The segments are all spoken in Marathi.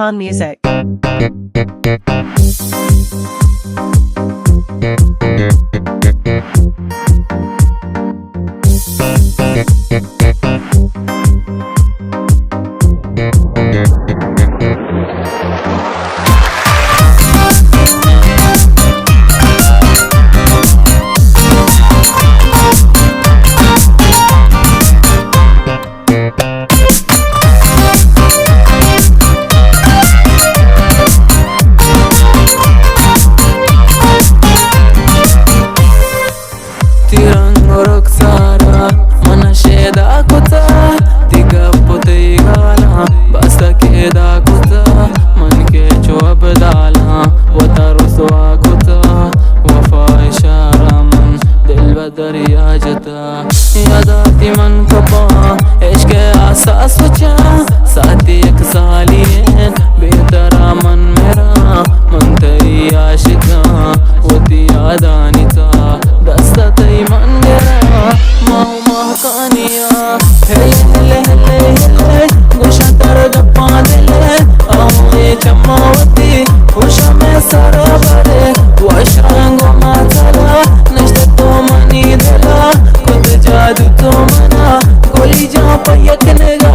Khan Music. दरिया जता याद आती मन खपा इश्क आसास सोचा साथी एक साली बेतरा मन मेरा मन तेरी आशिका होती याद आनीचा दस्ता तई मन गेला माऊ महकानिया हेले हेले हेले गुशा तर गप्पा दिले आओ चमावती खुश में सारा बरे वशांगो मातला नष्ट तो मनी दला खुद जादू तो मना गोली जा पयकनेगा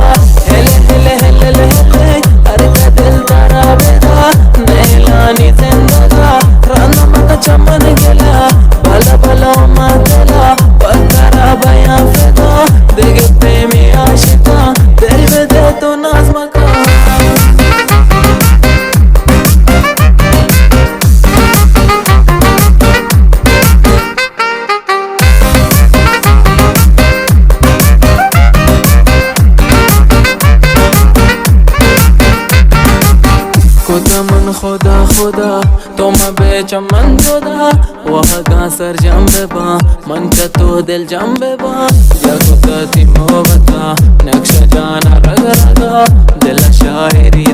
हेले हेले हेले हेले अरे का दिल तारा बेदा नैलानी जिंदगा राना मत चमन गेला भला भला मातला पत्थरा बया फेदा देगे प्रेमी आशिका दिल में दे तो नाज़ मका मन खुदा खुदा तो मैं चमन जुदा वह का सर जंबे बा मन का तो दिल जंबे बा जगत ती मोहब्बता नक्शा जाना रग रगा दिल शायरी